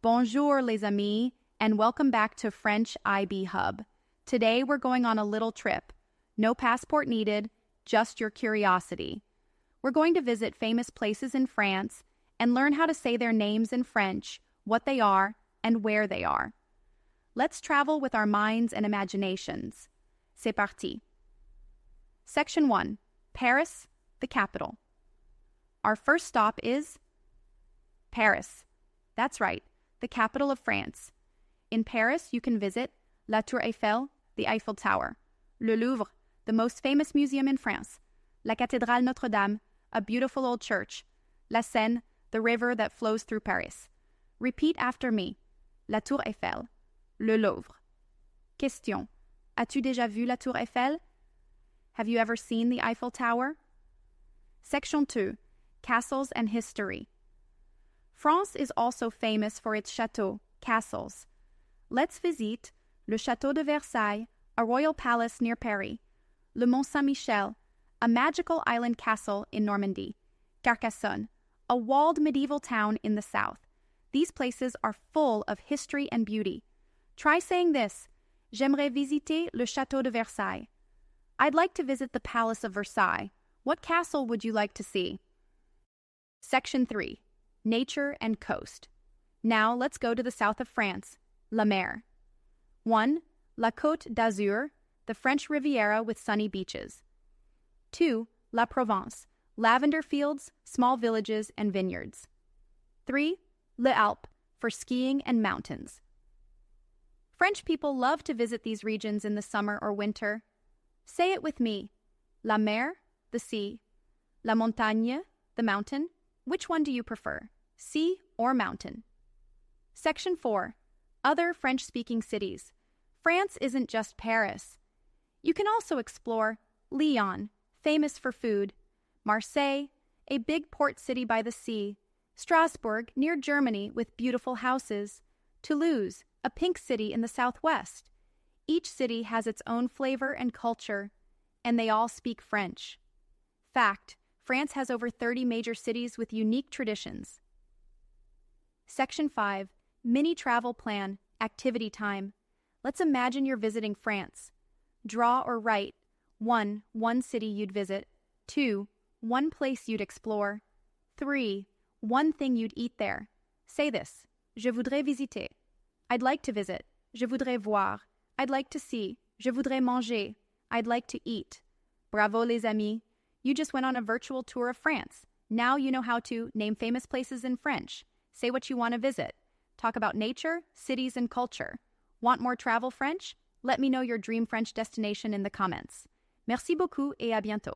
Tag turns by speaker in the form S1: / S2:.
S1: Bonjour, les amis, and welcome back to French IB Hub. Today we're going on a little trip. No passport needed, just your curiosity. We're going to visit famous places in France and learn how to say their names in French, what they are, and where they are. Let's travel with our minds and imaginations. C'est parti. Section 1. Paris, the capital. Our first stop is Paris. That's right, the capital of France. In Paris, you can visit La Tour Eiffel, the Eiffel Tower, Le Louvre, the most famous museum in France, La Cathédrale Notre-Dame, a beautiful old church, La Seine, the river that flows through Paris. Repeat after me. La Tour Eiffel, Le Louvre. Question. As-tu déjà vu la Tour Eiffel? Have you ever seen the Eiffel Tower? Section 2. Castles and history. France is also famous for its chateaux, castles. Let's visit le Château de Versailles, a royal palace near Paris, le Mont Saint-Michel, a magical island castle in Normandy, Carcassonne, a walled medieval town in the south. These places are full of history and beauty. Try saying this: J'aimerais visiter le Château de Versailles. I'd like to visit the Palace of Versailles. What castle would you like to see? Section 3. Nature and coast. Now let's go to the south of France, La Mer. 1. La Côte d'Azur, the French Riviera with sunny beaches. 2. La Provence, lavender fields, small villages, and vineyards. 3. Les Alpes, for skiing and mountains. French people love to visit these regions in the summer or winter. Say it with me. La mer, the sea. La montagne, the mountain. Which one do you prefer, sea or mountain? Section 4. Other French-speaking cities. France isn't just Paris. You can also explore Lyon, famous for food, Marseille, a big port city by the sea, Strasbourg, near Germany with beautiful houses, Toulouse, a pink city in the southwest. Each city has its own flavor and culture, and they all speak French. Fact: France has over 30 major cities with unique traditions. Section 5. Mini travel plan, activity time. Let's imagine you're visiting France. Draw or write 1. One city you'd visit. 2. One place you'd explore. 3. One thing you'd eat there. Say this. Je voudrais visiter. I'd like to visit. Je voudrais voir. I'd like to see. Je voudrais manger. I'd like to eat. Bravo, les amis. You just went on a virtual tour of France. Now you know how to name famous places in French. Say what you want to visit. Talk about nature, cities, and culture. Want more travel French? Let me know your dream French destination in the comments. Merci beaucoup et à bientôt.